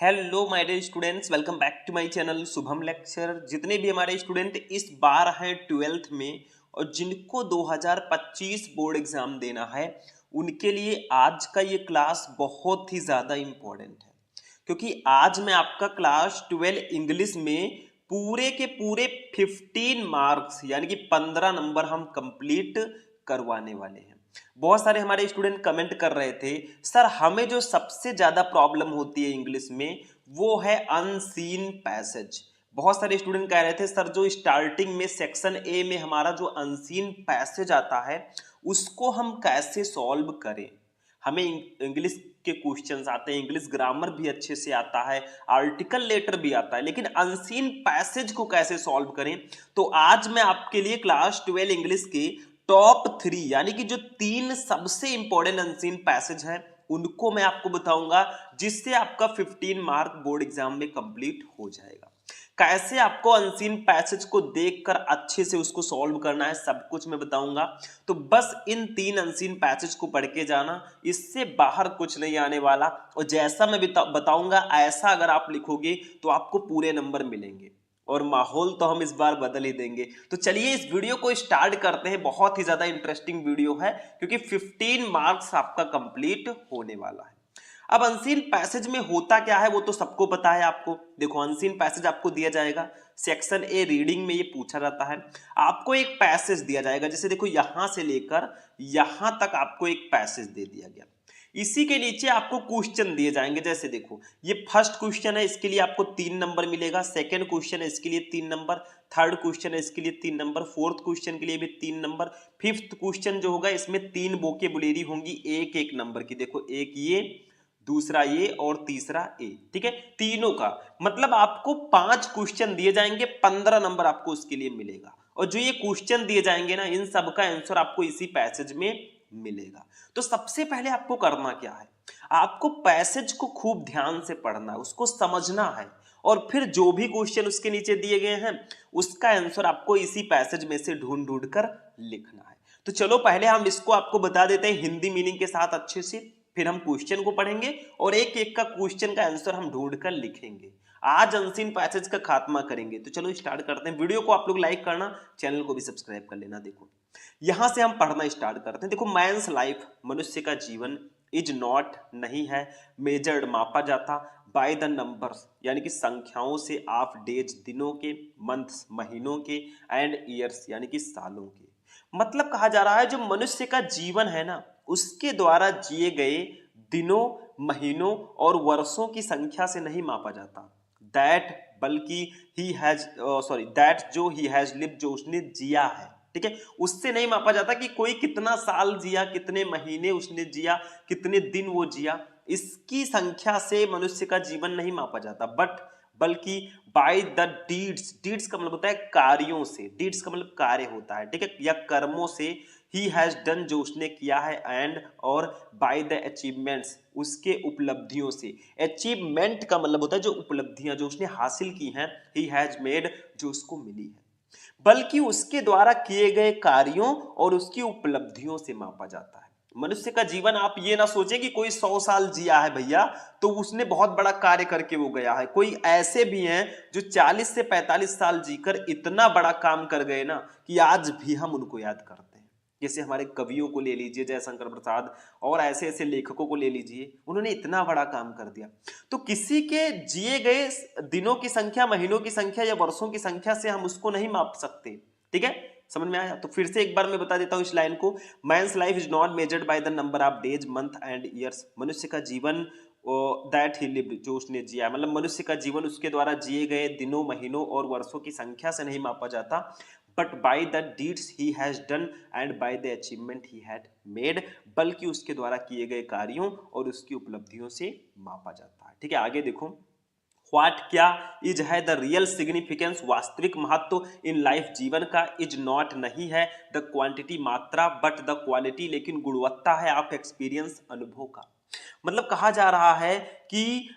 Hello my dear students, welcome back to my channel Shubham lecture. जितने भी हमारे student इस बार हैं 12th में और जिनको 2025 बोर्ड एग्जाम देना है, उनके लिए आज का ये क्लास बहुत ही ज़्यादा इम्पोर्टेंट है, क्योंकि आज मैं आपका क्लास 12 इंग्लिश में पूरे के पूरे 15 मार्क्स यानी कि 15 नंबर हम कंप्लीट करवाने वाले हैं। बहुत सारे हमारे स्टूडेंट कमेंट कर रहे थे, सर हमें जो सबसे ज्यादा प्रॉब्लम होती है इंग्लिश में वो है अनसीन पैसेज। बहुत सारे स्टूडेंट कह रहे थे सर जो स्टार्टिंग में सेक्शन ए में हमारा जो अनसीन पैसेज आता है उसको हम कैसे सॉल्व करें। हमें इंग्लिश के क्वेश्चंस आते हैं, इंग्लिश ग्रामर भी अच्छे से आता है, आर्टिकल लेटर भी आता है, लेकिन अनसीन पैसेज को कैसे सॉल्व करें। तो आज मैं आपके लिए क्लास 12 इंग्लिश के टॉप 3 यानी कि जो 3 सबसे इंपॉर्टेंट अनसीन पैसेज हैं उनको मैं आपको बताऊंगा, जिससे आपका 15 मार्क बोर्ड एग्जाम में कंप्लीट हो जाएगा। कैसे आपको अनसीन पैसेज को देखकर अच्छे से उसको सॉल्व करना है, सब कुछ मैं बताऊंगा। तो बस इन 3 अनसीन पैसेज को पढ़ के जाना, इससे बाहर कुछ नहीं आने वाला। और जैसा मैं बताऊंगा ऐसा अगर आप लिखोगे तो आपको पूरे नंबर मिलेंगे और माहौल तो हम इस बार बदल ही देंगे। तो चलिए इस वीडियो को स्टार्ट करते हैं। बहुत ही ज्यादा इंटरेस्टिंग वीडियो है क्योंकि 15 मार्क्स आपका कंप्लीट होने वाला है। अब अनसीन पैसेज में होता क्या है वो तो सबको पता है आपको। देखो अनसीन पैसेज आपको दिया जाएगा, सेक्शन ए रीडिंग में ये पूछा जाता है। आपको एक पैसेज दिया जाएगा, जैसे देखो यहां से लेकर यहां तक आपको एक पैसेज दे दिया गया। इसी के नीचे आपको क्वेश्चन दिए जाएंगे, जैसे देखो ये फर्स्ट क्वेश्चन है, इसके लिए आपको 3 नंबर मिलेगा। सेकंड क्वेश्चन है, इसके लिए 3 नंबर। थर्ड क्वेश्चन है, इसके लिए 3 नंबर। फोर्थ क्वेश्चन के लिए भी 3 नंबर। फिफ्थ क्वेश्चन जो होगा इसमें 3 वोकेबुलरी होंगी एक एक नंबर की। देखो एक ये, दूसरा ये और तीसरा ए, ठीक है, तीनों का मतलब आपको 5 क्वेश्चन दिए जाएंगे, 15 नंबर आपको उसके लिए मिलेगा। और जो ये क्वेश्चन दिए जाएंगे ना, इन सब का आंसर आपको इसी पैसेज में मिलेगा। तो सबसे पहले आपको करना क्या है, आपको पैसेज को खूब ध्यान से पढ़ना है, उसको समझना है, और फिर जो भी क्वेश्चन उसके नीचे दिए गए हैं उसका आंसर आपको इसी पैसेज में से ढूंढ ढूंढ कर लिखना है। तो चलो पहले हम इसको आपको बता देते हैं हिंदी मीनिंग के साथ अच्छे से, फिर हम क्वेश्चन को पढ़ेंगे और एक एक का क्वेश्चन का आंसर हम ढूंढ कर लिखेंगे। आज अनसीन पैसेज का खात्मा करेंगे। तो चलो स्टार्ट करते हैं। वीडियो को आप लोग लाइक करना, चैनल को भी सब्सक्राइब कर लेना। देखो यहां से हम पढ़ना स्टार्ट करते हैं। देखो मैंस लाइफ, मनुष्य का जीवन, इज नॉट नहीं है, मेजर्ड मापा जाता, बाय द नंबर्स यानी कि संख्याओं से, ऑफ डेज दिनों के, मंथ्स महीनों के, एंड ईयर्स यानी कि सालों के। मतलब कहा जा रहा है जो मनुष्य का जीवन है ना, उसके द्वारा जिए गए दिनों, महीनों और वर्षों की संख्या से नहीं मापा जाता। दैट बल्कि ही हैज सॉरी दैट जो ही हैज लिव, जो उसने जिया है, ठीक है, उससे नहीं मापा जाता कि कोई कितना साल जिया, कितने महीने उसने जिया, कितने दिन वो जिया। इसकी संख्या से मनुष्य का जीवन नहीं मापा जाता, बल्कि बाय द डीड्स, डीड्स का मतलब होता है कार्यों से, डीड्स का मतलब कार्य होता है, ठीक है, या कर्मों से, ही हैज डन जो उसने किया है, एंड और बाय द अचीवमेंट्स उसके उपलब्धियों से। अचीवमेंट का मतलब होता है जो उपलब्धियां जो उसने हासिल की हैं, ही हैज मेड जो उसको मिली है, बल्कि उसके द्वारा किए गए कार्यों और उसकी उपलब्धियों से मापा जाता है। मनुष्य का जीवन आप ये ना सोचें कि कोई 100 साल जिया है भैया तो उसने बहुत बड़ा कार्य करके वो गया है। कोई ऐसे भी हैं जो 40 से 45 साल जीकर इतना बड़ा काम कर गए ना कि आज भी हम उनको याद करते हैं। जैसे हमारे कवियों को ले लीजिए, जयशंकर प्रसाद, और ऐसे ऐसे लेखकों को ले लीजिए, उन्होंने इतना बड़ा काम कर दिया। तो किसी के जिए गए दिनों की संख्या, महीनों की संख्या या वर्षों की संख्या से हम उसको नहीं माप सकते। ठीक है, समझ में आया? तो फिर से एक बार मैं बता देता हूं इस लाइन को। Men's life is not measured by the number of days, month and years. मनुष्य का जीवन दैट ही लिव्ड जो उसने जिया, मतलब मनुष्य का जीवन उसके द्वारा जिए गए दिनों, महीनों और वर्षों की संख्या से नहीं मापा जाता, but by the deeds he has done and by the achievement he had made, बल्कि उसके द्वारा किए गए कार्यों और उसकी उपलब्धियों से मापा जाता है। ठीक है, आगे देखो। व्हाट क्या इज है द रियल सिग्निफिकेंस, वास्तविक महत्व इन लाइफ जीवन का, इज नॉट नहीं है द क्वांटिटी मात्रा, बट द क्वालिटी लेकिन गुणवत्ता है, ऑफ एक्सपीरियंस अनुभव का। मतलब कहा जा रहा है कि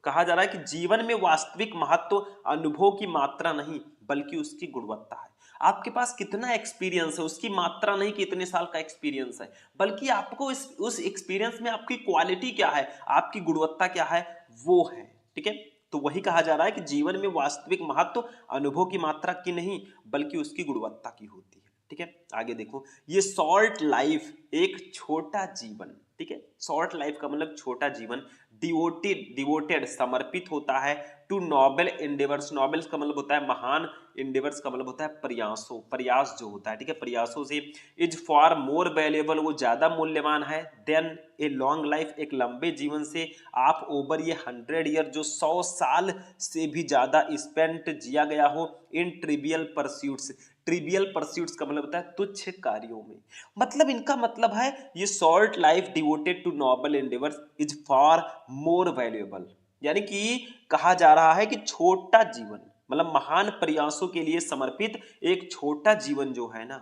कहा जा रहा है कि जीवन में वास्तविक महत्व अनुभव की मात्रा नहीं बल्कि उसकी गुणवत्ता है। आपके पास कितना एक्सपीरियंस है, उसकी मात्रा नहीं कि इतने साल का एक्सपीरियंस है, बल्कि आपको उस एक्सपीरियंस में आपकी क्वालिटी क्या है, आपकी गुणवत्ता क्या है, वो है। ठीक है, तो वही कहा जा रहा है कि जीवन में वास्तविक महत्व अनुभव की मात्रा की नहीं बल्कि उसकी गुणवत्ता की होती है। ठीक है, आगे देखो, ये शॉर्ट लाइफ एक छोटा जीवन, ठीक है, शॉर्ट लाइफ का मतलब छोटा जीवन, डिवोटेड समर्पित होता है टू नोबल एंडेवर्स, नोबल्स का मतलब होता है महान, एंडेवर्स का मतलब होता है प्रयासों, प्रयास जो होता है, ठीक है, प्रयासों से, इज फॉर मोर वैल्यूएबल, वो ज्यादा मूल्यवान है, देन ए लॉन्ग लाइफ, एक लंबे जीवन से, आप ओवर ये 100 ईयर, जो 100 साल से भी ज्यादा स्पेंट जिया गया हो इन ट्रिवियल परस्यूट्स, ट्रिवियल परस्यूट्स का मतलब होता है तुच्छ कार्यों में, मतलब इनका मतलब है ये short life devoted to noble endeavours is for more valuable, यानी कि कहा जा रहा है कि छोटा जीवन मतलब महान प्रयासों के लिए समर्पित एक छोटा जीवन जो है ना,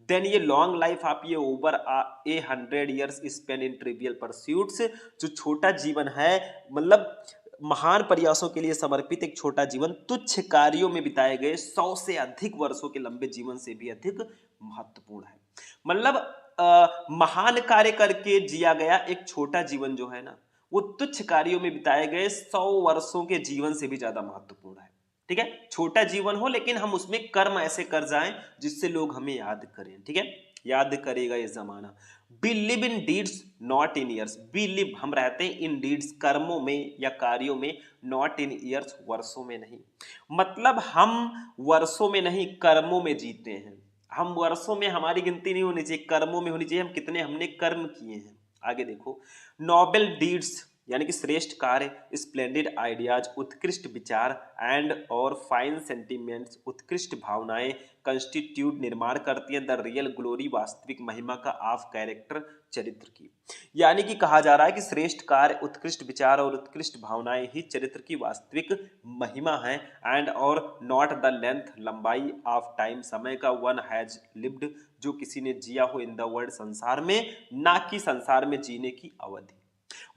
देन ये लॉन्ग लाइफ, आप ये ओवर ए 100 ईयर्स स्पेंड इन ट्रिवियल परस्यूट्स, जो छोटा जीवन है मतलब महान प्रयासों के लिए समर्पित एक छोटा जीवन तुच्छ कार्यों में बिताए गए 100 से अधिक वर्षों के लंबे जीवन से भी अधिक महत्वपूर्ण है। मतलब महान कार्य करके जिया गया एक छोटा जीवन जो है ना, वो तुच्छ कार्यों में बिताए गए 100 वर्षों के जीवन से भी ज्यादा महत्वपूर्ण है। ठीक है, छोटा जीवन हो लेकिन हम उसमें कर्म ऐसे कर जाएं जिससे लोग हमें याद करें। ठीक है, याद करेगा ये जमाना। Be live in deeds not in years, be live हम रहते हैं इन डीड्स कर्मों में या कार्यों में, नॉट इन ईयर्स वर्षों में नहीं, मतलब हम वर्षों में नहीं कर्मों में जीते हैं, हम वर्षों में हमारी गिनती नहीं होनी चाहिए, कर्मों में होनी चाहिए, हम कितने हमने कर्म किए हैं। आगे देखो, नोबल डीड्स यानी कि श्रेष्ठ कार्य, स्प्लेंडेड आइडियाज उत्कृष्ट विचार, एंड और फाइन सेंटिमेंट्स उत्कृष्ट भावनाएं, कंस्टिट्यूट निर्माण करती हैं द रियल ग्लोरी वास्तविक महिमा का ऑफ कैरेक्टर चरित्र की, यानी कि कहा जा रहा है कि श्रेष्ठ कार्य, उत्कृष्ट विचार और उत्कृष्ट भावनाएं ही चरित्र की वास्तविक महिमा है, एंड और नॉट द लेंथ लंबाई ऑफ टाइम समय का, वन हैज लिव्ड जो किसी ने जिया हो इन द वर्ल्ड संसार में, ना कि संसार में जीने की अवधि।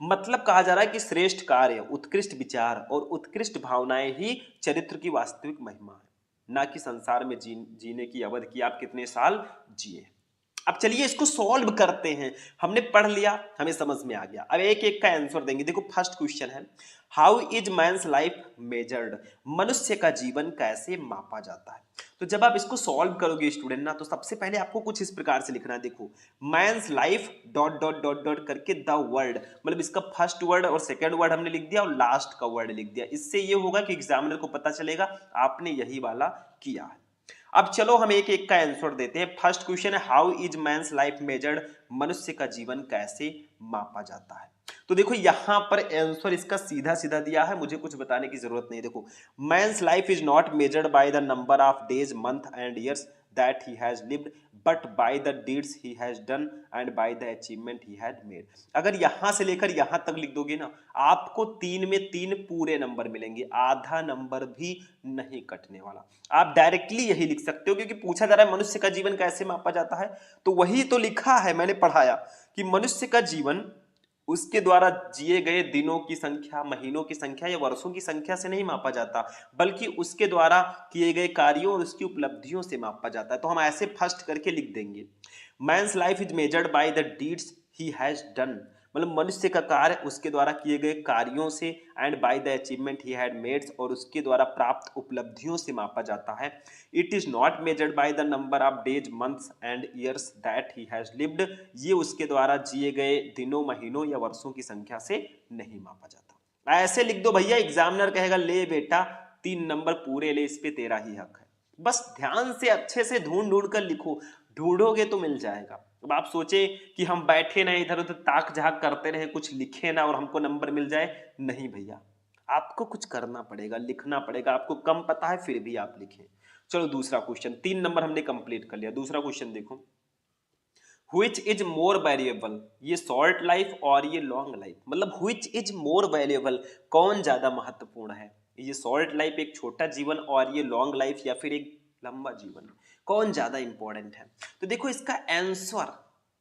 मतलब कहा जा रहा है कि श्रेष्ठ कार्य, उत्कृष्ट विचार और उत्कृष्ट भावनाएं ही चरित्र की वास्तविक महिमा है, ना कि संसार में जीने की अवधि की आप कितने साल जिए। अब चलिए इसको सॉल्व करते हैं, हमने पढ़ लिया, हमें समझ में आ गया, अब एक एक का आंसर देंगे। देखो फर्स्ट क्वेश्चन है, how is men's life measured, मनुष्य का जीवन कैसे मापा जाता है। तो जब आप इसको सॉल्व करोगे स्टूडेंट ना, तो सबसे पहले आपको कुछ इस प्रकार से लिखना है, देखो men's life dot dot dot dot करके द वर्ड, मतलब इसका फर्स्ट वर्ड और सेकंड वर्ड हमने लिख दिया और लास्ट का वर्ड लिख दिया, इससे ये होगा कि एग्जामिनर को पता चलेगा आपने यही वाला किया है। अब चलो हम एक एक का आंसर देते हैं। फर्स्ट क्वेश्चन है, how is men's life measured, मनुष्य का जीवन कैसे मापा जाता है। तो देखो यहां पर आंसर इसका सीधा सीधा दिया है, मुझे कुछ बताने की जरूरत नहीं। देखो men's life is not measured by the number of days month and years that he has lived but by the deeds he has done and by the achievement he had made। अगर यहां से लेकर यहां तक लिख दोगे ना, आपको 3 में 3 पूरे नंबर मिलेंगे, आधा नंबर भी नहीं कटने वाला। आप डायरेक्टली यही लिख सकते हो, क्योंकि पूछा जा रहा है मनुष्य का जीवन कैसे मापा जाता है, तो वही तो लिखा है, मैंने पढ़ाया कि मनुष्य का जीवन उसके द्वारा जिए गए दिनों की संख्या, महीनों की संख्या या वर्षों की संख्या से नहीं मापा जाता, बल्कि उसके द्वारा किए गए कार्यों और उसकी उपलब्धियों से मापा जाता है। तो हम ऐसे फर्स्ट करके लिख देंगे, men's life is measured by the deeds he has done, मतलब मनुष्य का कार्य उसके द्वारा किए गए कार्यों से, and by the achievement he had made, और उसके द्वारा प्राप्त उपलब्धियों से मापा जाता है। It is not measured by the number of days months and years that he has lived, ये उसके द्वारा जिए गए दिनों, महीनों या वर्षों की संख्या से नहीं मापा जाता। ऐसे लिख दो भैया, एग्जामिनर कहेगा ले बेटा 3 नंबर पूरे ले, इस पे तेरा ही हक है। बस ध्यान से अच्छे से ढूंढ ढूंढ कर लिखो, ढूंढोगे तो मिल जाएगा। अब आप सोचे कि हम बैठे ना इधर उधर ताक झाक करते रहे, कुछ लिखे ना और हमको नंबर मिल जाए, नहीं भैया, आपको कुछ करना पड़ेगा, लिखना पड़ेगा। आपको कम पता है फिर भी आप लिखें। चलो दूसरा क्वेश्चन, 3 नंबर हमने कंप्लीट कर लिया। दूसरा क्वेश्चन देखो, Which इज मोर वैल्यूएबल, ये शॉर्ट लाइफ और ये लॉन्ग लाइफ, मतलब which इज मोर वैल्यूएबल, कौन ज्यादा महत्वपूर्ण है, ये शॉर्ट लाइफ एक छोटा जीवन और ये लॉन्ग लाइफ या फिर एक लंबा जीवन, कौन ज्यादा इंपॉर्टेंट है। तो देखो इसका आंसर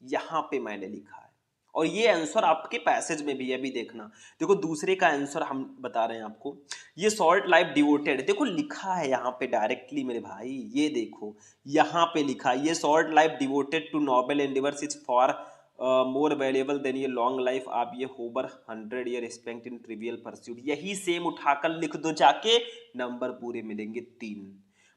यहां पे मैंने लिखा है और ये आंसर आपके पैसेज में भी है, अभी देखना। देखो दूसरे का आंसर हम बता रहे हैं आपको, ये शॉर्ट लाइफ डिवोटेड, देखो लिखा है यहाँ पे डायरेक्टली मेरे भाई, ये देखो यहाँ पे लिखा है, ये short life devoted to noble endeavours is for more valuable than ये लॉन्ग लाइफ, आप ये however 100 year spent in trivial pursuit, यही सेम उठाकर लिख दो जाके, नंबर पूरे मिलेंगे 3।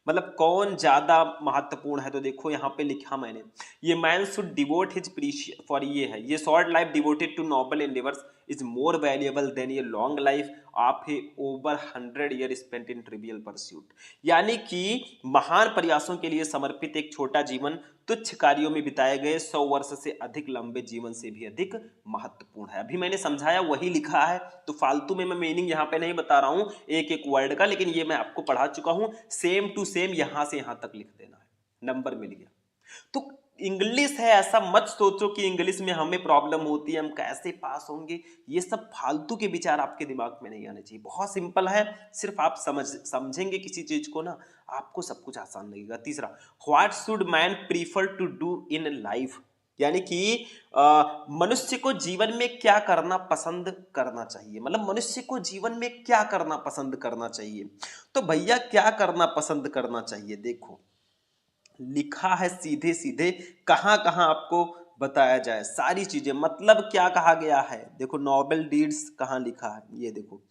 मतलब कौन ज्यादा महत्वपूर्ण है, तो देखो यहाँ पे लिखा मैंने, ये man should devote his precious for, ये है, ये short life devoted to noble endeavours is more valuable than ये long life of a over 100 year spent in trivial pursuit, यानी कि महान प्रयासों के लिए समर्पित एक छोटा जीवन तुच्छ कार्यों में बिताए गए 100 वर्ष से अधिक लंबे जीवन से भी अधिक महत्वपूर्ण है। अभी मैंने समझाया वही लिखा है, तो फालतू में मैं मीनिंग यहाँ पे नहीं बता रहा हूँ एक एक वर्ड का, लेकिन ये मैं आपको पढ़ा चुका हूँ, सेम टू सेम यहाँ से यहाँ तक लिख देना है, नंबर मिल गया। तो इंग्लिश है, ऐसा मत सोचो कि इंग्लिश में हमें प्रॉब्लम होती है, हम कैसे पास होंगे, ये सब फालतू के विचार आपके दिमाग में नहीं आने चाहिए, बहुत सिंपल है, सिर्फ आप समझेंगे किसी चीज को ना, आपको सब कुछ आसान लगेगा। तीसरा, what should man prefer to do in life, यानी कि मनुष्य को जीवन में क्या करना पसंद करना चाहिए, मतलब मनुष्य को जीवन में क्या करना पसंद करना चाहिए। तो भैया क्या करना पसंद करना चाहिए, देखो लिखा है सीधे सीधे, कहां कहां आपको बताया जाए सारी चीजें, मतलब क्या कहा गया है, देखो नोबल डीड्स कहां लिखा है, ये देखो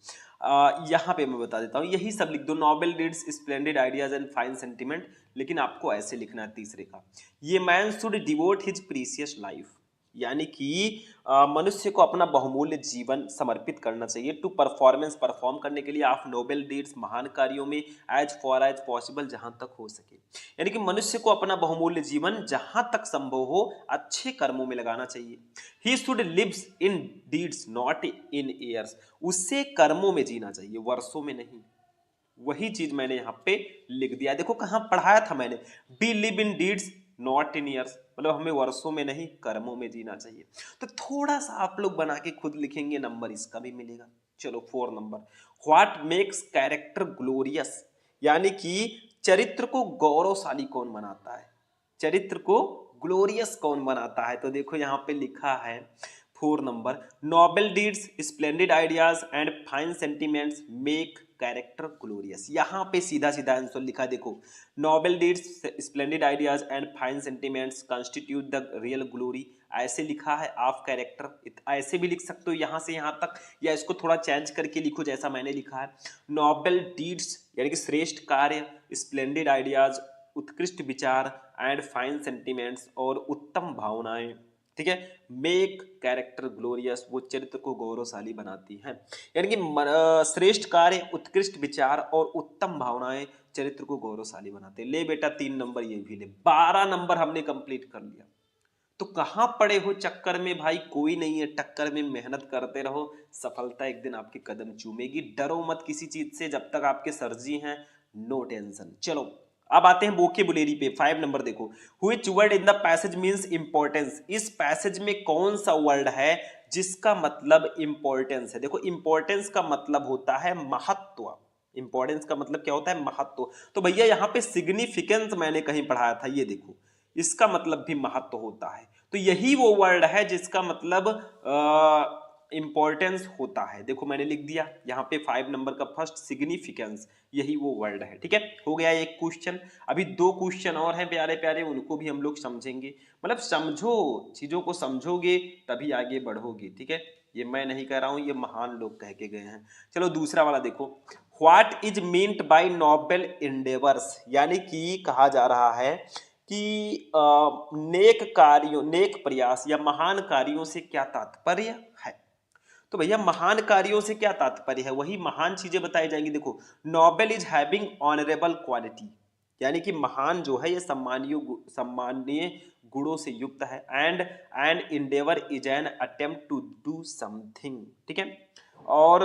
यहाँ पे मैं बता देता हूँ, यही सब लिख दो, noble deeds splendid ideas and fine sentiment, लेकिन आपको ऐसे लिखना है तीसरे का, ये man should devote his precious life, यानी कि मनुष्य को अपना बहुमूल्य जीवन समर्पित करना चाहिए टू परफॉर्मेंस, परफॉर्म करने के लिए, ऑफ नोबल डीड्स, महान कार्यों में, एज फॉर एज पॉसिबल, जहां तक हो सके, यानी कि मनुष्य को अपना बहुमूल्य जीवन जहां तक संभव हो अच्छे कर्मों में लगाना चाहिए। He should lives in deeds not in years, उससे कर्मों में जीना चाहिए, वर्षों में नहीं, वही चीज मैंने यहाँ पे लिख दिया, देखो कहाँ पढ़ाया था मैंने, be live in deeds not in years, मतलब हमें वर्षों में नहीं कर्मों में जीना चाहिए। तो थोड़ा सा आप लोग बना के खुद लिखेंगे, नंबर इसका भी मिलेगा। चलो 4 number, what makes character glorious, यानी कि चरित्र को गौरवशाली कौन बनाता है, चरित्र को ग्लोरियस कौन बनाता है, तो देखो यहाँ पे लिखा है 4 number, noble deeds, splendid ideas and fine sentiments make character glorious, यहाँ पे सीधा सीधा आंसर लिखा, देखो noble deeds, splendid ideas and fine sentiments constitute the real glory, ऐसे लिखा है ऑफ कैरेक्टर, ऐसे भी लिख सकते हो यहाँ से यहाँ तक, या इसको थोड़ा चेंज करके लिखो जैसा मैंने लिखा है, नोबल डीड्स यानी कि श्रेष्ठ कार्य, स्प्लेंडेड आइडियाज उत्कृष्ट विचार, एंड फाइन सेंटिमेंट्स और उत्तम भावनाएं, ठीक है, मेक कैरेक्टर ग्लोरियस, वो चरित्र को गौरवशाली बनाती हैं, यानी कि श्रेष्ठ कार्य, उत्कृष्ट विचार और उत्तम भावनाएं चरित्र को गौरवशाली बनाते हैं। ले बेटा 3 नंबर ये भी ले, 12 नंबर हमने कंप्लीट कर लिया। तो कहां पड़े हो चक्कर में भाई, कोई नहीं है, टक्कर में मेहनत करते रहो, सफलता एक दिन आपके कदम चूमेगी, डरो मत किसी चीज से, जब तक आपके सरजी हैं नो टेंशन। चलो अब आते हैं वोकेबुलरी पे, 5 नंबर देखो, which word in the passage means importance, इस पैसेज में कौन सा वर्ड है जिसका मतलब इंपॉर्टेंस है, देखो इंपॉर्टेंस का मतलब होता है महत्व, इंपॉर्टेंस का मतलब क्या होता है, महत्व, तो भैया यहाँ पे सिग्निफिकेंस मैंने कहीं पढ़ाया था, ये देखो इसका मतलब भी महत्व होता है, तो यही वो वर्ड है जिसका मतलब इंपॉर्टेंस होता है, देखो मैंने लिख दिया यहाँ पे 5 नंबर का फर्स्ट, सिग्निफिकेंस, यही वो वर्ड है, ठीक है, हो गया एक क्वेश्चन। अभी 2 क्वेश्चन और हैं प्यारे प्यारे, उनको भी हम लोग समझेंगे, मतलब समझो, चीजों को समझोगे तभी आगे बढ़ोगे, ठीक है, ये मैं नहीं कह रहा हूं, ये महान लोग कह के गए हैं। चलो दूसरा वाला देखो, what is meant by noble endeavours, यानी कि कहा जा रहा है कि नेक कार्यों, नेक प्रयास या महान कार्यों से क्या तात्पर्य है, तो भैया महान कार्यों से क्या तात्पर्य है, वही महान चीजें बताई जाएंगी। देखो noble is having honourable quality, यानी कि महान जो है ये सम्माननीय गुणों से युक्त है, and endeavour is an attempt to do something, ठीक है, और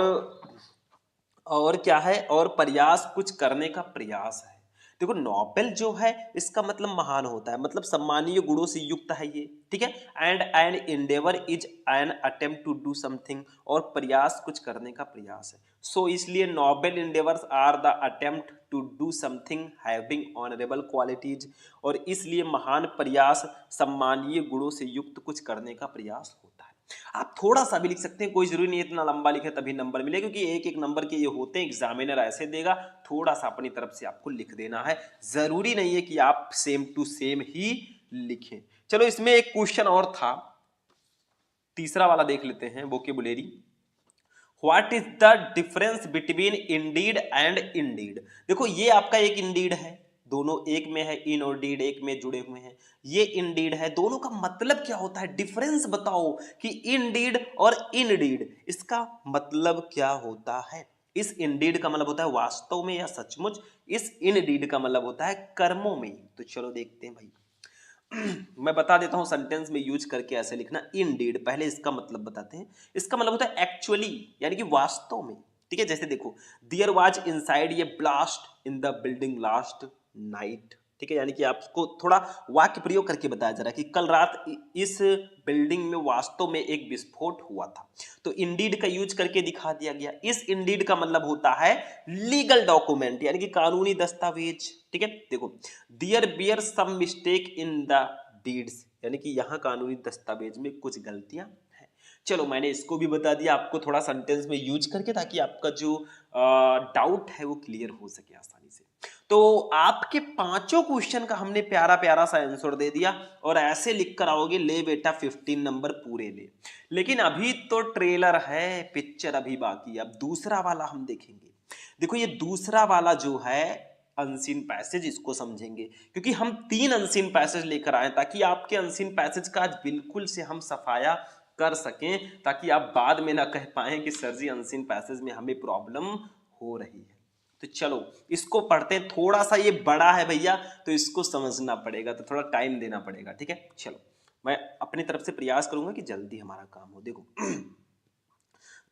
क्या है, और प्रयास कुछ करने का प्रयास है। देखो नोबेल जो है इसका मतलब महान होता है, मतलब सम्मानीय गुणों से युक्त है ये, ठीक है, and endeavour is an attempt to do something, और प्रयास कुछ करने का प्रयास है, सो इसलिए noble endeavours are the attempt to do something having honourable qualities, और इसलिए महान प्रयास सम्मानीय गुणों से युक्त कुछ करने का प्रयास होता है। आप थोड़ा सा भी लिख सकते हैं, कोई जरूरी नहीं है इतना लंबा लिखे तभी नंबर मिले, क्योंकि एक एक नंबर के ये होते हैं, एग्जामिनर ऐसे देगा, थोड़ा सा अपनी तरफ से आपको लिख देना है, जरूरी नहीं है कि आप सेम टू सेम ही लिखें। चलो इसमें एक क्वेश्चन और था, तीसरा वाला देख लेते हैं, vocabulary. What is the difference between Indeed and Indeed. देखो ये आपका एक इंडीड है, दोनों एक में है, इन और डीड एक में जुड़े हुए हैं, ये इंडीड है, दोनों का मतलब क्या होता है, डिफरेंस बताओ कि इंडीड और इनडीड इसका मतलब क्या होता है। इस इंडीड का मतलब होता है वास्तव में या सचमुच, इस इनडीड का मतलब होता है कर्मों में। तो चलो देखते हैं भाई, मैं बता देता हूं सेंटेंस में यूज करके ऐसे लिखना, इंडीड, पहले इसका मतलब बताते हैं। इसका मतलब होता है एक्चुअली, यानी कि वास्तव में, ठीक है। जैसे देखो, देयर वाज इनसाइड ये blast in the building last night, ठीक है, यानी कि आपको थोड़ा वाक्य प्रयोग करके बताया जा रहा है कि कल रात इस बिल्डिंग में वास्तव में एक विस्फोट हुआ था। तो इंडीड का यूज करके दिखा दिया गया। इस इंडीड का मतलब होता है लीगल डॉक्यूमेंट, यानी कि कानूनी दस्तावेज, ठीक है। देखो, there bear some mistake in the deeds, यानी कि यहाँ कानूनी दस्तावेज में कुछ गलतियां हैं। चलो मैंने इसको भी बता दिया आपको थोड़ा सेंटेंस में यूज करके, ताकि आपका जो डाउट है वो क्लियर हो सके आसानी से। तो आपके पांचों क्वेश्चन का हमने प्यारा प्यारा सा आंसर दे दिया, और ऐसे लिख कर आओगे, ले बेटा 15 नंबर पूरे ले। लेकिन अभी तो ट्रेलर है, पिक्चर अभी बाकी है। अब दूसरा वाला हम देखेंगे। देखो ये दूसरा वाला जो है अनसीन पैसेज, इसको समझेंगे, क्योंकि हम 3 अनसीन पैसेज लेकर आए, ताकि आपके अनसीन पैसेज का आज बिल्कुल से हम सफाया कर सकें, ताकि आप बाद में ना कह पाएं कि सर जी अनसीन पैसेज में हमें प्रॉब्लम हो रही है। तो चलो इसको पढ़ते हैं, थोड़ा सा ये बड़ा है भैया, तो इसको समझना पड़ेगा, तो थोड़ा टाइम देना पड़ेगा, ठीक है। चलो मैं अपनी तरफ से प्रयास करूंगा कि जल्दी हमारा काम हो। देखो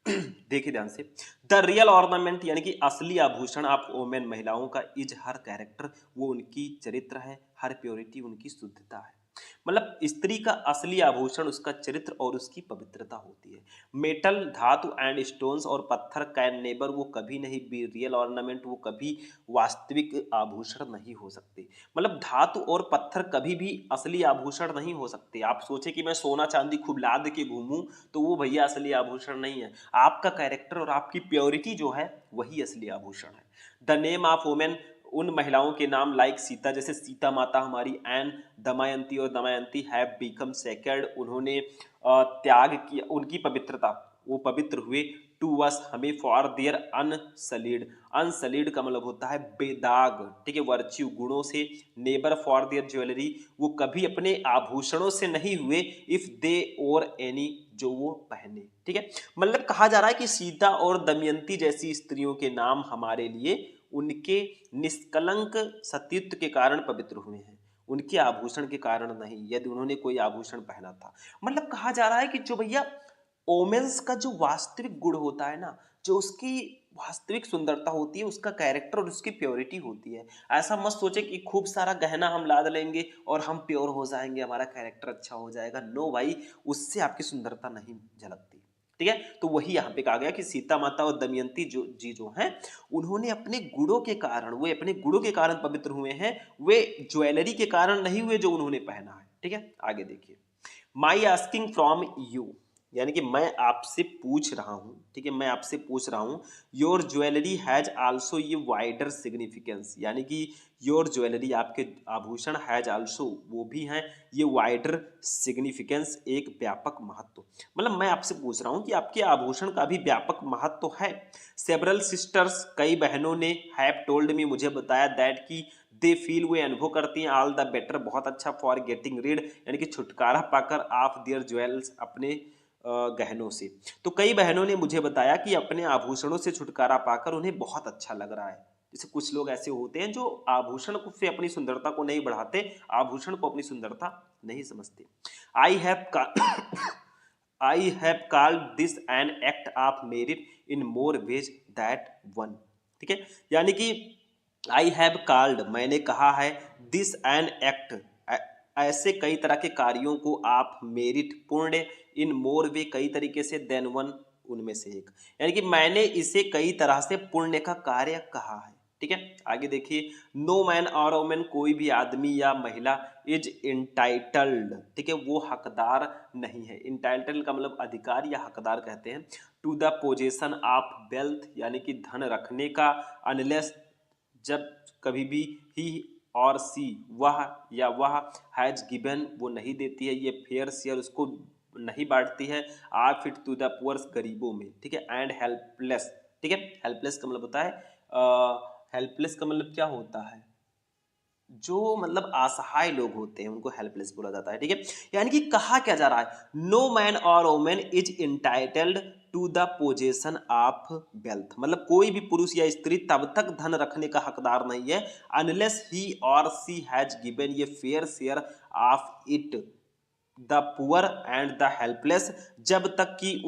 देखिए ध्यान से, द रियल ऑर्नामेंट, यानी कि असली आभूषण ऑफ वोमेन, महिलाओं का, इज हर कैरेक्टर, वो उनकी चरित्र है, हर प्योरिटी उनकी शुद्धता है। मतलब स्त्री का असली आभूषण उसका चरित्र और उसकी पवित्रता होती है। मेटल, धातु एंड स्टोन्स और पत्थर कैन नेबर, वो कभी नहीं बी रियल ऑर्नामेंट, वो कभी वास्तविक आभूषण नहीं हो सकते। मतलब धातु और पत्थर कभी भी असली आभूषण नहीं हो सकते। आप सोचे कि मैं सोना चांदी खूब लाद के घूमूं, तो वो भैया असली आभूषण नहीं है। आपका कैरेक्टर और आपकी प्योरिटी जो है वही असली आभूषण है। द नेम ऑफ वुमेन, उन महिलाओं के नाम, लाइक सीता, जैसे सीता माता हमारी, एंड दमयंती, और दमयंती हैव बिकम सेक्रेड, उन्होंने त्याग किया, उनकी पवित्रता, वो पवित्र हुए, टू अस, हमें, फॉर देयर अनसलीड, अनसलीड का मतलब होता है बेदाग, ठीक है, वर्च्यू, गुणों से, नेबर फॉर देयर ज्वेलरी, वो कभी अपने आभूषणों से नहीं हुए, इफ दे और एनी, जो वो पहने, ठीक है। मतलब कहा जा रहा है कि सीता और दमयंती जैसी स्त्रियों के नाम हमारे लिए उनके निष्कलंक सतीत्व के कारण पवित्र हुए हैं, उनके आभूषण के कारण नहीं, यदि उन्होंने कोई आभूषण पहना था। मतलब कहा जा रहा है कि जो भैया ओमेंस का जो वास्तविक गुण होता है ना, जो उसकी वास्तविक सुंदरता होती है, उसका कैरेक्टर और उसकी प्योरिटी होती है। ऐसा मत सोचे कि खूब सारा गहना हम लाद लेंगे और हम प्योर हो जाएंगे, हमारा कैरेक्टर अच्छा हो जाएगा। नो भाई, उससे आपकी सुंदरता नहीं झलकती, ठीक है। तो वही यहाँ पे कहा गया कि सीता माता और दमयंती जो हैं, उन्होंने अपने गुणों के कारण, वे अपने गुणों के कारण पवित्र हुए हैं, वे ज्वेलरी के कारण नहीं हुए जो उन्होंने पहना है, ठीक है। आगे देखिए, माई आस्किंग फ्रॉम यू, यानी कि मैं आपसे पूछ रहा हूं, ठीक है, मैं आपसे पूछ रहा हूं, योर ज्वेलरी हैज आल्सो, ये वाइडर सिग्निफिकेंस, यानी कि योर ज्वेलरी, आपके आभूषण, हैज आल्सो, वो भी हैं, ये वाइडर सिग्निफिकेंस, एक व्यापक महत्व। मतलब मैं आपसे पूछ रहा हूं कि आपके आभूषण का भी व्यापक महत्व है। सेवरल सिस्टर्स, कई बहनों ने, हैव टोल्ड मी, मुझे बताया, दैट की दे फील, वे अनुभव करती हैं, ऑल द बेटर, बहुत अच्छा, फॉर गेटिंग रीड, यानी कि छुटकारा पाकर, ऑफ देयर ज्वेल्स, अपने गहनों से। तो कई बहनों ने मुझे बताया कि अपने आभूषणों से छुटकारा पाकर उन्हें बहुत अच्छा लग रहा है। जैसे कुछ लोग ऐसे होते हैं जो आभूषण से अपनी सुंदरता को नहीं बढ़ाते, आभूषण को अपनी सुंदरता नहीं समझते। I have I have called this an act of merit in more ways that one, ठीक है, यानी कि आई हैव कॉल्ड, मैंने कहा है, दिस एन एक्ट, ऐसे कई तरह के कार्यों को, आप मेरिट, पुण्य, इन मोर वे, कई तरीके से, देन वन, उनमें से एक, यानी कि मैंने इसे कई तरह से पुण्य का कार्य कहा है, ठीक है। आगे देखिए, नो मैन और वुमेन, कोई भी आदमी या महिला, इज इंटाइटल्ड, ठीक है, वो हकदार नहीं है। इंटाइटल्ड का मतलब अधिकार या हकदार कहते हैं। To the possession of wealth, यानी कि धन रखने का, अनलेस, जब कभी भी, ही और सी, वह या वह, हैज गिवन, वो नहीं देती है, ये फेयर शेयर, उसको नहीं बांटती है, आप इट टू द पुअर्स, गरीबों में, ठीक है। एंड हेल्पलेस, ठीक है, हेल्पलेस का मतलब होता है, हेल्पलेस का मतलब क्या होता है, जो मतलब असहाय लोग होते हैं उनको हेल्पलेस बोला जाता है, ठीक है। यानी कि कहा क्या जा रहा है, नो मैन और women is entitled to the possession of wealth, मतलब कोई भी पुरुष या स्त्री तब तक धन रखने का हकदार नहीं है, अनलेस ही और सी हैज गिवन ये fair share of it the poor and the helpless, जब तक कि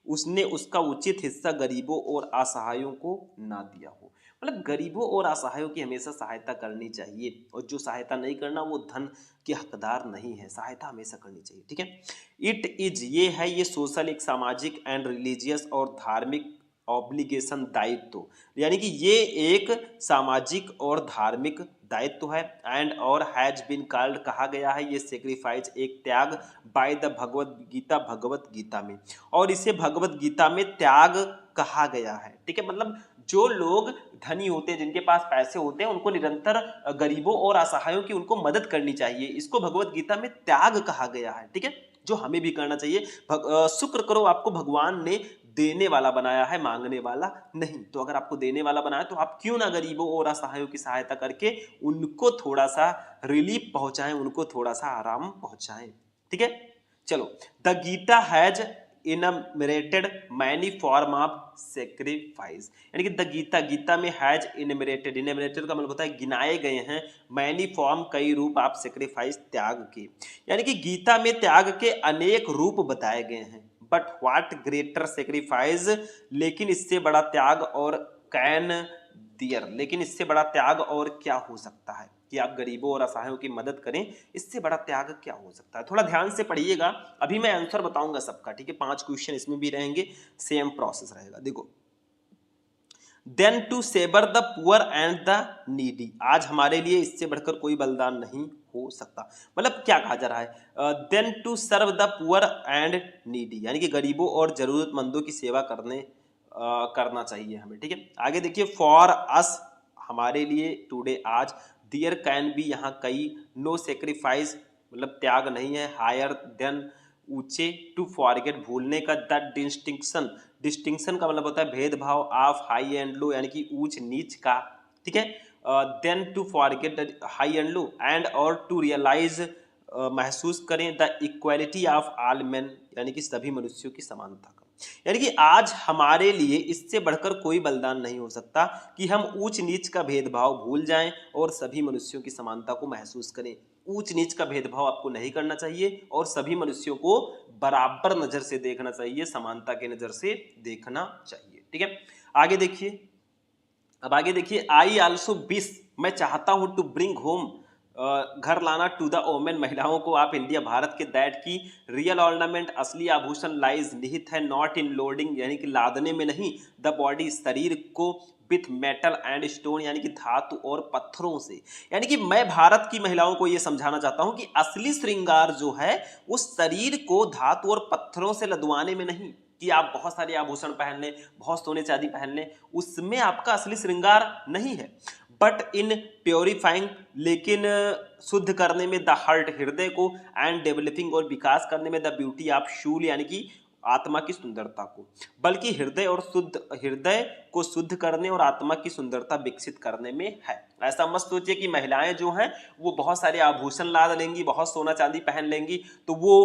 उसने उसका उचित हिस्सा गरीबों और असहायों को ना दिया हो। मतलब गरीबों और असहायों की हमेशा सहायता करनी चाहिए, और जो सहायता नहीं करना वो धन के हकदार नहीं है, सहायता हमेशा करनी चाहिए, ठीक है। इट इज, ये है, ये सोशल, एक सामाजिक एंड रिलीजियस और धार्मिक ऑब्लिगेशन, दायित्व, यानी कि ये एक सामाजिक और धार्मिक दायित्व है। एंड और हैज बीन कॉल्ड, कहा गया है, ये सेक्रीफाइस, एक त्याग, बाय द भगवत गीता, भगवत गीता में, और इसे भगवत गीता में त्याग कहा गया है, ठीक है। मतलब जो लोग धनी होते हैं, जिनके पास पैसे होते हैं, उनको निरंतर गरीबों और असहायों की उनको मदद करनी चाहिए, इसको भगवत गीता में त्याग कहा गया है, ठीक है, जो हमें भी करना चाहिए। शुक्र करो आपको भगवान ने देने वाला बनाया है, मांगने वाला नहीं। तो अगर आपको देने वाला बनाया तो आप क्यों ना गरीबों और असहायों की सहायता करके उनको थोड़ा सा रिलीफ पहुंचाएं, उनको थोड़ा सा आराम पहुंचाएं, ठीक है। चलो, the Gita has enumerated many form of sacrifice, यानी कि द गीता, गीता में हैज इनमरेटेड, इनमरेटेड का मतलब होता है गिनाए गए हैं, मैनी फॉर्म, कई रूप, ऑफ सेक्रीफाइस, त्याग के, यानी कि गीता में त्याग के अनेक रूप बताए गए हैं। बट व्हाट ग्रेटर सेक्रीफाइस, लेकिन इससे बड़ा त्याग, और कैन दियर, लेकिन इससे बड़ा त्याग और क्या हो सकता है, कि आप गरीबों और असहायों की मदद करें, इससे बड़ा त्याग क्या हो सकता है। थोड़ा ध्यान से पढ़िएगा, अभी मैं आंसर बताऊंगा सबका, ठीक है। 5 क्वेश्चन इसमें भी रहेंगे, सेम प्रोसेस रहेगा। देखो, then to sever the poor and the needy, आज हमारे लिए इससे बढ़कर कोई बलिदान नहीं हो सकता। मतलब क्या कहा जा रहा है, then to serve the poor and needy, यानी कि गरीबों और जरूरतमंदों की सेवा करना चाहिए हमें, ठीक है। आगे देखिए, फॉर अस, हमारे लिए, टुडे, आज, देयर कैन बी, यहाँ कई, नो सेक्रीफाइस, मतलब त्याग नहीं है, हायर देन, ऊंचे, टू फॉरगेट, भूलने का, द डिस्टिंक्शन, डिस्टिंक्शन का मतलब होता है भेदभाव, ऑफ हाई एंड लो, यानी कि ऊंच नीच का, ठीक है। Then to forget high and low, and और टू रियलाइज, महसूस करें, the equality of all man, यानी कि सभी मनुष्यों की समानता का, यानी कि आज हमारे लिए इससे बढ़कर कोई बलिदान नहीं हो सकता कि हम ऊंच नीच का भेदभाव भूल जाएं और सभी मनुष्यों की समानता को महसूस करें। ऊंच नीच का भेदभाव आपको नहीं करना चाहिए और सभी मनुष्यों को बराबर नजर से देखना चाहिए, समानता की नजर से देखना चाहिए, ठीक है। आगे देखिए, अब आगे देखिए, आई आल्सो विश, मैं चाहता हूं, टू ब्रिंग होम, घर लाना, टू द वोमेन, महिलाओं को, आप इंडिया, भारत के, दैट की, रियल ऑर्नामेंट, असली आभूषण, लाइज, निहित है, नॉट इन लोडिंग, यानी कि लादने में नहीं, द बॉडी, शरीर को, विथ मेटल एंड स्टोन, यानी कि धातु और पत्थरों से, यानी कि मैं भारत की महिलाओं को यह समझाना चाहता हूं कि असली श्रृंगार जो है उस शरीर को धातु और पत्थरों से लदवाने में नहीं, कि आप बहुत सारे आभूषण पहन लें, बहुत सोने चांदी पहन लें, उसमें आपका असली श्रृंगार नहीं है। बट इन प्योरीफाइंग, लेकिन शुद्ध करने में, द हार्ट, हृदय को, एंड डेवलपिंग, और विकास करने में, द ब्यूटी ऑफ शूल, यानी कि आत्मा की सुंदरता को, बल्कि हृदय को शुद्ध करने और आत्मा की सुंदरता विकसित करने में है। ऐसा मत सोचिए कि महिलाएं जो हैं वो बहुत सारे आभूषण लाद लेंगी, बहुत सोना चांदी पहन लेंगी तो वो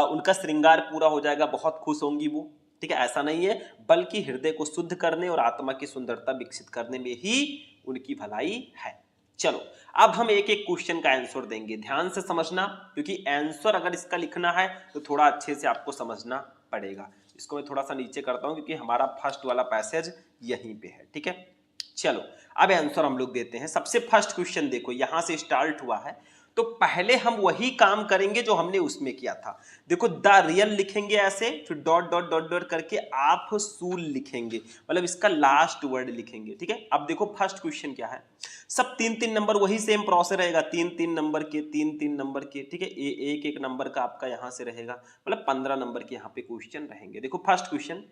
उनका श्रृंगार पूरा हो जाएगा, बहुत खुश होंगी वो, ठीक है, ऐसा नहीं है। बल्कि हृदय को शुद्ध करने और आत्मा की सुंदरता विकसित करने में ही उनकी भलाई है। चलो, अब हम एक एक क्वेश्चन का आंसर देंगे, ध्यान से समझना, क्योंकि आंसर अगर इसका लिखना है तो थोड़ा अच्छे से आपको समझना पड़ेगा। इसको मैं थोड़ा सा नीचे करता हूं क्योंकि हमारा फर्स्ट वाला पैसेज यहीं पे है, ठीक है। चलो, अब आंसर हम लोग देते हैं। सबसे फर्स्ट क्वेश्चन देखो, यहां से स्टार्ट हुआ है, तो पहले हम वही काम करेंगे जो हमने उसमें किया था। देखो द रियल लिखेंगे ऐसे, फिर डॉट डॉट डॉट डॉट करके आप सूल लिखेंगे, मतलब इसका लास्ट वर्ड लिखेंगे। ठीक है, अब देखो फर्स्ट क्वेश्चन क्या है। सब 3-3 नंबर, वही सेम प्रोसेस रहेगा, 3-3 नंबर के, 3-3 नंबर के। ठीक है, एक एक नंबर का आपका यहां से रहेगा, मतलब 15 नंबर के यहाँ पे क्वेश्चन रहेंगे। देखो first question,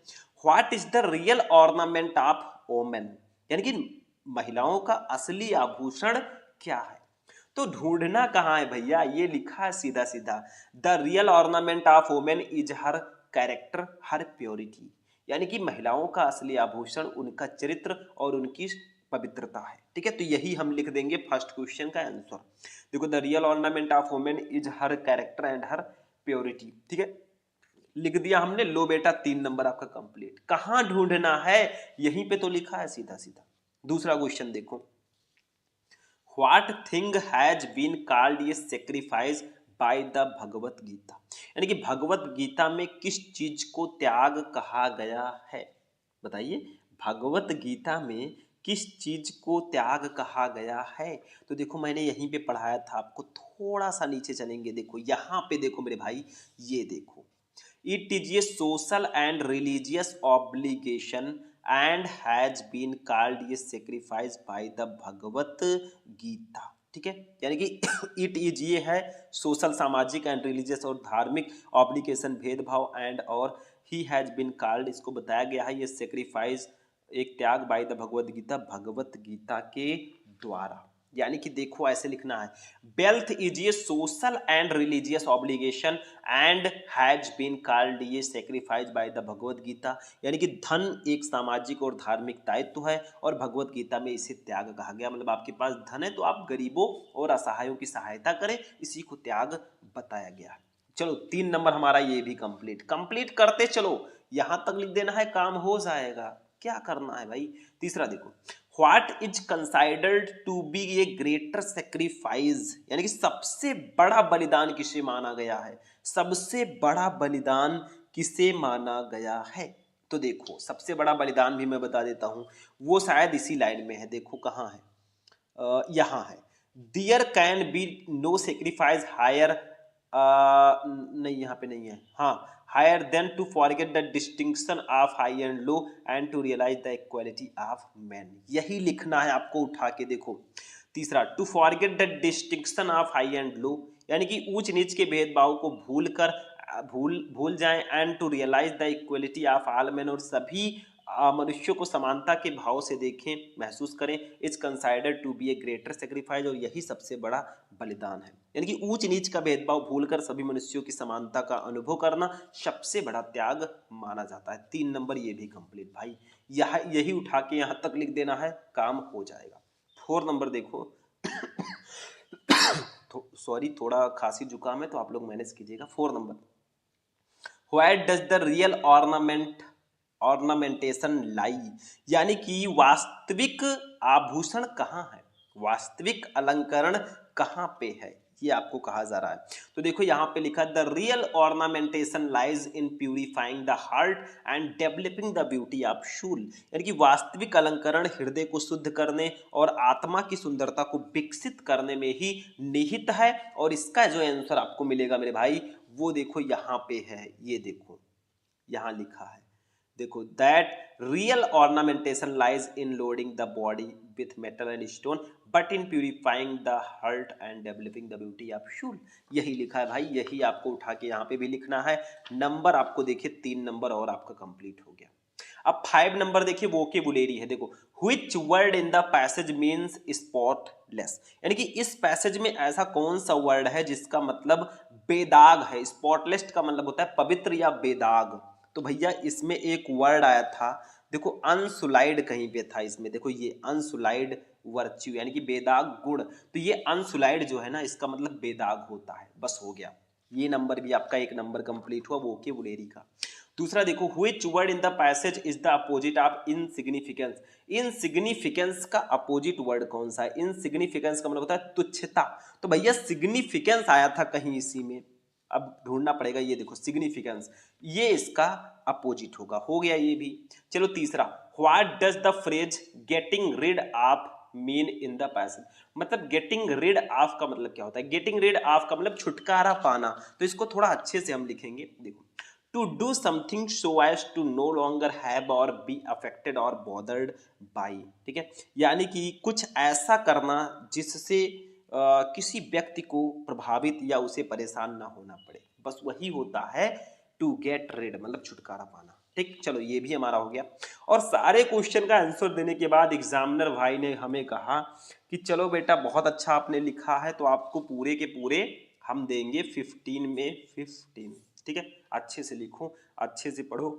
what is the real ornament of women, यानी कि महिलाओं का असली आभूषण क्या है। तो ढूंढना कहाँ है भैया, ये लिखा है सीधा सीधा, the real ornament of women is her character her purity, यानी कि महिलाओं का असली आभूषण उनका चरित्र और उनकी पवित्रता है। ठीक है, तो यही हम लिख देंगे फर्स्ट क्वेश्चन का आंसर। देखो the real ornament of women is her character and her purity. ठीक है, लिख दिया हमने। लो बेटा 3 नंबर आपका कंप्लीट। कहाँ ढूंढना है, यहीं पे तो लिखा है सीधा सीधा। दूसरा क्वेश्चन देखो, what thing has been called ये सेक्रीफाइस बाय द भगवत गीता, यानी कि भगवत गीता में किस चीज को त्याग कहा गया है, बताइए। भगवत गीता में किस चीज को त्याग कहा गया है। तो देखो मैंने यहीं पे पढ़ाया था आपको, थोड़ा सा नीचे चलेंगे, देखो यहाँ पे देखो मेरे भाई, ये देखो, it is a social and religious obligation and has been called a sacrifice by the भगवत गीता। ठीक है, यानी कि इट इज ये है सोशल, सामाजिक एंड रिलीजियस और धार्मिक ऑब्लिगेशन, भेदभाव एंड, और ही हैज बीन कॉल्ड, इसको बताया गया है ये सेक्रीफाइस, एक त्याग बाय द भगवत गीता, भगवत गीता के द्वारा। यानी कि देखो ऐसे लिखना है, wealth is a social and religious obligation and has been called ये सेक्रीफाइस बाय द भगवत गीता, यानी कि धन एक सामाजिक और धार्मिक दायित्व है और भगवत गीता में इसे त्याग कहा गया। मतलब आपके पास धन है तो आप गरीबों और असहायों की सहायता करें, इसी को त्याग बताया गया है। चलो 3 नंबर हमारा ये भी कंप्लीट करते चलो, यहां तक लिख देना है, काम हो जाएगा। क्या करना है भाई। तीसरा देखो, what is considered to be a greater sacrifice, यानी कि सबसे बड़ा बलिदान किसे माना गया है, सबसे बड़ा बलिदान किसे माना गया है। तो देखो सबसे बड़ा बलिदान भी मैं बता देता हूं, वो शायद इसी लाइन में है, देखो कहाँ है, यहाँ है, there can be no sacrifice higher, नहीं यहाँ पे नहीं है, हाँ, higher then to forget the distinction of high and low and to realise the equality of man, यही लिखना है आपको उठा के। देखो तीसरा, to forget the distinction of high and low, यानी कि ऊंच नीच के भेदभाव को भूल जाएं, and to realise the equality of all man, और सभी मनुष्यों को समानता के भाव से देखें, महसूस करें, is considered to be a greater sacrifice, और यही सबसे बड़ा बलिदान है। यानी कि ऊंच नीच का भेदभाव भूलकर सभी मनुष्यों की समानता का अनुभव करना सबसे बड़ा त्याग माना जाता है। 3 नंबर ये भी कंप्लीट भाई, यही उठा के यहां तक लिख देना है, काम हो जाएगा। 4 नंबर देखो सॉरी थोड़ा खांसी जुकाम है तो आप लोग मैनेज कीजिएगा। 4 number, where does the real ornamentation lie, यानी कि वास्तविक आभूषण कहाँ है, वास्तविक अलंकरण कहाँ पे है, ये आपको कहा जा रहा है। तो देखो यहाँ पे लिखा, the real ornamentation lies in purifying the heart and developing the beauty of soul, यानी कि वास्तविक अलंकरण हृदय को शुद्ध करने और आत्मा की सुंदरता को विकसित करने में ही निहित है। और इसका जो आंसर आपको मिलेगा मेरे भाई, वो देखो यहाँ पे है, ये देखो यहाँ लिखा है, देखो, that real ornamentation lies in loading the body with metal and stone but in purifying the heart and developing the beauty of soul, यही लिखा है भाई, यही आपको उठा के यहाँ पे भी लिखना है। नंबर आपको देखिए 3 नंबर और आपका कंप्लीट हो गया। अब 5 नंबर देखिए, वोकेबुलेरी है। देखो, which word in the passage means spotless, यानी कि इस पैसेज में ऐसा कौन सा वर्ड है जिसका मतलब बेदाग है। स्पॉटलेस का मतलब होता है पवित्र या बेदाग। तो भैया इसमें एक वर्ड आया था, देखो अनसुलाइड कहीं पे था इसमें, देखो ये अनसुलाइड वर्च्यू, यानी कि बेदाग गुण। तो ये अनसुलाइड जो है ना, इसका मतलब बेदाग होता है। बस हो गया, ये नंबर भी आपका 1 नंबर कंप्लीट हुआ वोकेबुलेरी का। दूसरा देखो, which word in the passage is the opposite of insignificance, insignificance का अपोजिट वर्ड कौन सा है। इनसिग्निफिकेंस का मतलब होता है तुच्छता, तो भैया सिग्निफिकेंस आया था कहीं इसी में, अब ढूंढना पड़ेगा। ये देखो सिग्निफिकेंस, ये इसका अपोजिट होगा, हो गया ये भी। चलो तीसरा, what does the phrase getting rid of mean in the passage, मतलब गेटिंग रिड ऑफ का मतलब क्या होता है? गेटिंग रिड ऑफ का मतलब छुटकारा पाना। तो इसको थोड़ा अच्छे से हम लिखेंगे, देखो, to do something so as to no longer have और बी अफेक्टेड और बॉदर्ड बाई, ठीक है, यानी कि कुछ ऐसा करना जिससे किसी व्यक्ति को प्रभावित या उसे परेशान ना होना पड़े, बस वही होता है टू गेट रिड, मतलब छुटकारा पाना। ठीक, चलो ये भी हमारा हो गया। और सारे क्वेश्चन का आंसर देने के बाद एग्जामिनर भाई ने हमें कहा कि चलो बेटा बहुत अच्छा आपने लिखा है, तो आपको पूरे के पूरे हम देंगे 15 में 15। ठीक है, अच्छे से लिखो, अच्छे से पढ़ो।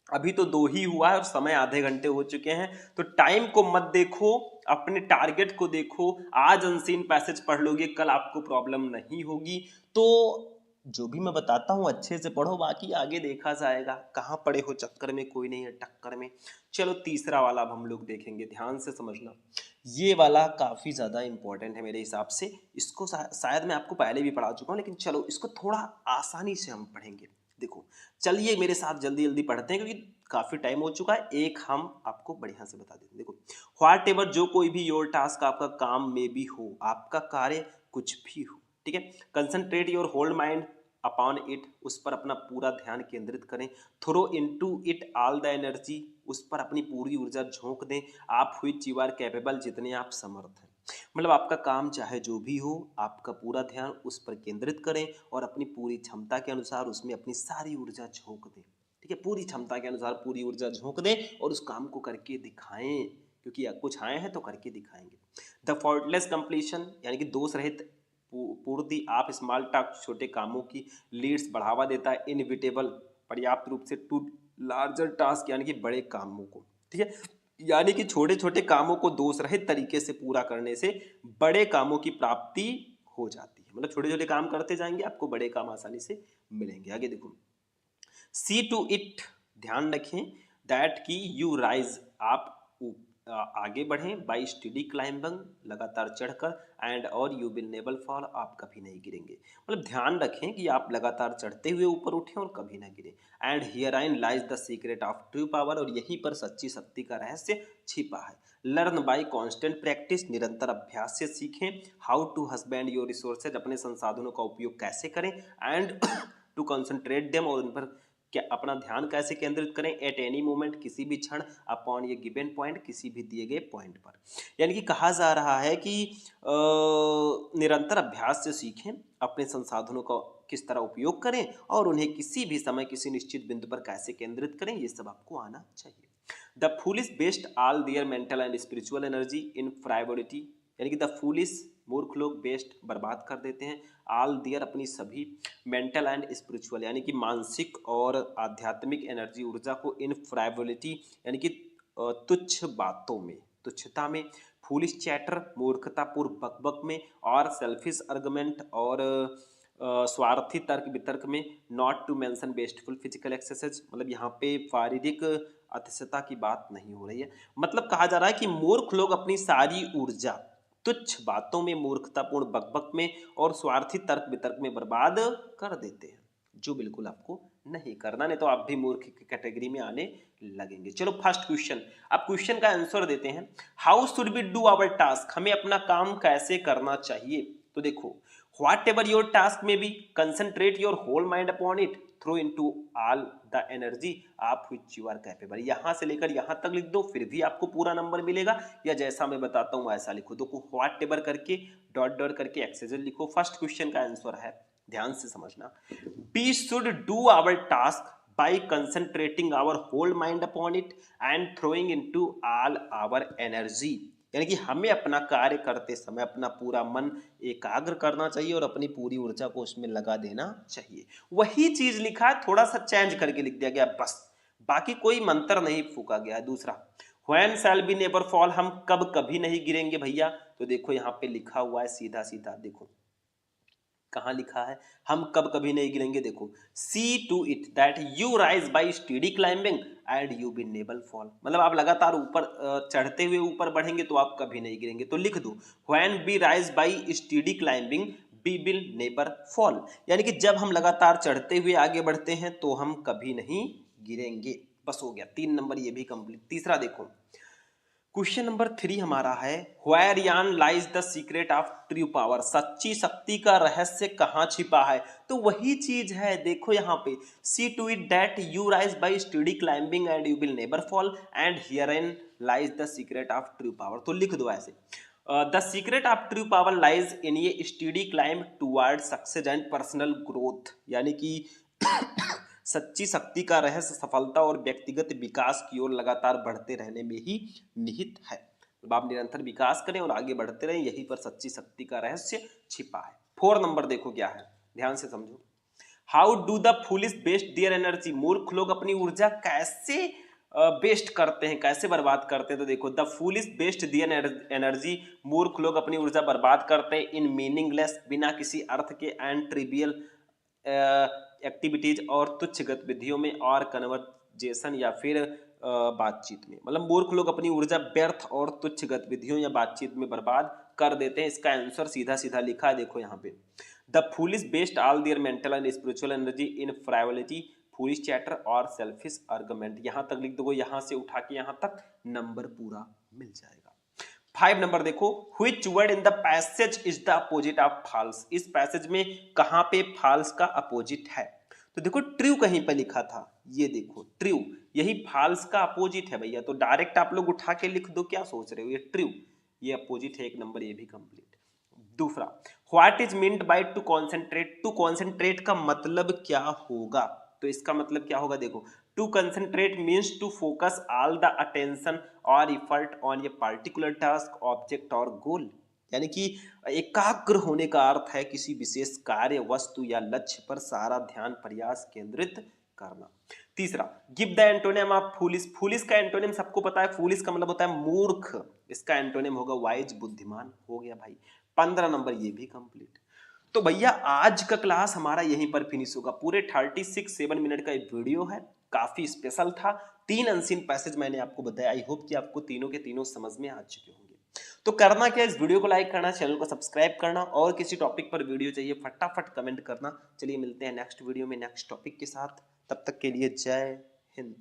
अभी तो 2 ही हुआ है और समय आधे घंटे हो चुके हैं, तो टाइम को मत देखो, अपने टारगेट को देखो। आज अनसीन पैसेज पढ़ लोगे, कल आपको प्रॉब्लम नहीं होगी। तो जो भी मैं बताता हूँ अच्छे से पढ़ो, बाकी आगे देखा जाएगा। कहाँ पड़े हो चक्कर में, कोई नहीं है टक्कर में। चलो तीसरा वाला अब हम लोग देखेंगे, ध्यान से समझना। ये वाला काफ़ी ज़्यादा इंपॉर्टेंट है मेरे हिसाब से। इसको शायद मैं आपको पहले भी पढ़ा चुका हूँ, लेकिन चलो इसको थोड़ा आसानी से हम पढ़ेंगे। देखो, चलिए मेरे साथ जल्दी जल्दी पढ़ते हैं, क्योंकि काफ़ी टाइम हो चुका है। एक हम आपको बढ़िया से बता देते हैं। देखो, व्हाट एवर, जो कोई भी योर टास्क, आपका काम में भी हो, आपका कार्य कुछ भी हो, ठीक है, concentrate your whole mind upon it, उस पर अपना पूरा ध्यान केंद्रित करें। Throw into it all the energy, उस पर अपनी पूरी ऊर्जा झोंक दें। आप व्हिच यू आर कैपेबल, जितने आप समर्थ हैं। मतलब आपका काम चाहे जो भी हो, आपका पूरा ध्यान उस पर केंद्रित करें और अपनी पूरी क्षमता के अनुसार उसमें अपनी सारी ऊर्जा झोंक दें। ठीक है, पूरी क्षमता के अनुसार पूरी ऊर्जा झोंक दें और उस काम को करके दिखाएं, क्योंकि कुछ आए हैं तो करके दिखाएंगे। द फॉल्टलेस कंप्लीशन, यानी कि दोष रहित पूर्ति ऑफ स्मॉल टास्क, छोटे कामों की लीड्स, बढ़ावा देता है इनविटेबल, पर्याप्त रूप से, टू लार्जर टास्क, यानी कि बड़े कामों को। ठीक है, यानी कि छोटे छोटे कामों को दोष रहित तरीके से पूरा करने से बड़े कामों की प्राप्ति हो जाती है। मतलब छोटे छोटे काम करते जाएंगे, आपको बड़े काम आसानी से मिलेंगे। आगे देखो, सी टू इट, ध्यान रखें, दैट की यू राइज, आप आगे बढ़ें, बाई स्टडी क्लाइंबिंग, लगातार चढ़कर, एंड और यू विल नेवर फॉल, आप कभी नहीं गिरेंगे। मतलब ध्यान रखें कि आप लगातार चढ़ते हुए ऊपर उठें और कभी ना गिरे। एंड हियर आइन lies the secret of true power, और यहीं पर सच्ची शक्ति का रहस्य छिपा है। लर्न बाई कॉन्स्टेंट प्रैक्टिस, निरंतर अभ्यास से सीखें। How to husband your resources, अपने संसाधनों का उपयोग कैसे करें। एंड टू कंसंट्रेट देम, और उन पर क्या अपना ध्यान कैसे केंद्रित करें। एट एनी मोमेंट, किसी भी क्षण, अपॉन ये गिवन पॉइंट, किसी भी दिए गए पॉइंट पर। यानी कि कहा जा रहा है कि निरंतर अभ्यास से सीखें, अपने संसाधनों का किस तरह उपयोग करें और उन्हें किसी भी समय किसी निश्चित बिंदु पर कैसे केंद्रित करें, ये सब आपको आना चाहिए। The foolish waste all their mental and spiritual energy in frivolity, यानी कि द फूलिश, मूर्ख लोग, बेस्ट, बर्बाद कर देते हैं, ऑल दियर, अपनी सभी, मेंटल एंड स्पिरिचुअल, यानी कि मानसिक और आध्यात्मिक एनर्जी, ऊर्जा को, इन फ्राइवलिटी, यानी कि तुच्छ बातों में, तुच्छता में, फूलिश चैटर, मूर्खतापूर्ण बकबक में, और सेल्फिश आर्गुमेंट, और स्वार्थी तर्क वितर्क में, not to mention wasteful physical exercise, मतलब यहाँ पे शारीरिक अतिशयता की बात नहीं हो रही है। मतलब कहा जा रहा है कि मूर्ख लोग अपनी सारी ऊर्जा तुच्छ बातों में, मूर्खतापूर्ण बकबक में और स्वार्थी तर्क वितर्क में बर्बाद कर देते हैं, जो बिल्कुल आपको नहीं करना, नहीं तो आप भी मूर्ख की कैटेगरी में आने लगेंगे। चलो फर्स्ट क्वेश्चन, अब क्वेश्चन का आंसर देते हैं। How should we do our task, हमें अपना काम कैसे करना चाहिए। तो देखो, whatever your task may be, concentrate your whole mind upon it, throw into all the energy of which you are capable. यहां से लेकर यहां तक लिख दो, फिर भी आपको पूरा नंबर मिलेगा, या जैसा मैं बताता हूं वैसा लिखो। देखो, व्हाट एवर करके डॉट डॉट करके एक्सेजल लिखो। फर्स्ट क्वेश्चन का आंसर है, ध्यान से समझना, we should do our task by concentrating our whole mind upon it and throwing into all our energy, यानी कि हमें अपना कार्य करते समय अपना पूरा मन एकाग्र करना चाहिए और अपनी पूरी ऊर्जा को उसमें लगा देना चाहिए। वही चीज लिखा है, थोड़ा सा चेंज करके लिख दिया गया बस, बाकी कोई मंत्र नहीं फूका गया। दूसरा, when shall we never fall, हम कब कभी नहीं गिरेंगे भैया। तो देखो यहाँ पे लिखा हुआ है सीधा सीधा, देखो कहाँ लिखा है, हम कब कभी नहीं गिरेंगे। देखो, see to it that you rise by study climbing and you will never fall, मतलब आप लगातार ऊपर चढ़ते हुए ऊपर बढ़ेंगे तो आप कभी नहीं गिरेंगे। तो लिख दो, when we rise by study climbing we will never fall, यानी कि जब हम लगातार चढ़ते हुए आगे बढ़ते हैं तो हम कभी नहीं गिरेंगे। बस हो गया, 3 नंबर ये भी कंप्लीट। तीसरा देखो, क्वेश्चन नंबर 3 हमारा है wherein lies the secret of true power, सच्ची शक्ति का रहस्य कहाँ छिपा है। तो वही चीज है, देखो यहाँ पे see to it that you rise by steady climbing and you will never fall and herein lies the secret of true power. तो लिख दो ऐसे, the secret of true power lies in ये steady climb toward success and personal growth, यानी कि सच्ची शक्ति का रहस्य सफलता और व्यक्तिगत विकास की ओर लगातार बढ़ते रहने में ही निहित है। तो आप निरंतर विकास करें और आगे बढ़ते रहें, यही पर सच्ची शक्ति का रहस्य छिपा है। 4 नंबर देखो क्या है, ध्यान से समझो। How do the foolish waste their energy, मूर्ख लोग अपनी ऊर्जा कैसे वेस्ट करते हैं, कैसे बर्बाद करते हैं। तो देखो the foolish waste their energy, मूर्ख लोग अपनी ऊर्जा बर्बाद करते हैं इन मीनिंगलेस, बिना किसी अर्थ के, एंड ट्रिवियल एक्टिविटीज और तुच्छ गतिविधियों में, और कन्वर्जेशन या फिर बातचीत में। मतलब मूर्ख लोग अपनी ऊर्जा व्यर्थ और तुच्छ गतिविधियों या बातचीत में बर्बाद कर देते हैं। इसका आंसर सीधा सीधा लिखा है, देखो यहाँ पे, the foolish waste all their mental and spiritual energy in frivolity, foolish chatter और सेल्फिश आर्गुमेंट। यहाँ तक लिख दो, यहाँ से उठा के यहाँ तक नंबर पूरा मिल जाएगा। 5 नंबर देखो, which word in the passage is the opposite of false, इस पैसेज में कहाँ पे false का अपोजिट है। तो देखो ट्रू कहीं पे लिखा था, ये देखो ट्रू, यही false का अपोजिट है भैया। तो डायरेक्ट आप लोग उठा के लिख दो, क्या सोच रहे हो, ये ट्रू, ये अपोजिट है, 1 नंबर ये भी कंप्लीट। दूसरा, what is meant by to concentrate, to concentrate का मतलब क्या होगा। तो इसका मतलब क्या होगा, देखो to concentrate means to focus all the attention और effort on a particular task, object और गोल, यानी कि एकाग्र होने का अर्थ है किसी विशेष कार्य, वस्तु या लक्ष्य पर सारा ध्यान प्रयास केंद्रित करना। तीसरा, give the antonym of foolish, foolish का एंटोनिम सबको पता है, फूलिश का मतलब होता है मूर्ख, इसका एंटोनिम होगा वाइज, बुद्धिमान। हो गया भाई 15 नंबर ये भी कंप्लीट। तो भैया आज का क्लास हमारा यहीं पर फिनिश होगा। पूरे 36-7 मिनट का एक वीडियो है, काफी स्पेशल था। 3 अनसीन पैसेज मैंने आपको बताया, आई होप कि आपको तीनों के तीनों समझ में आ चुके होंगे। तो करना क्या, इस वीडियो को लाइक करना, चैनल को सब्सक्राइब करना, और किसी टॉपिक पर वीडियो चाहिए फटाफट कमेंट करना। चलिए मिलते हैं नेक्स्ट वीडियो में नेक्स्ट टॉपिक के साथ, तब तक के लिए जय हिंद।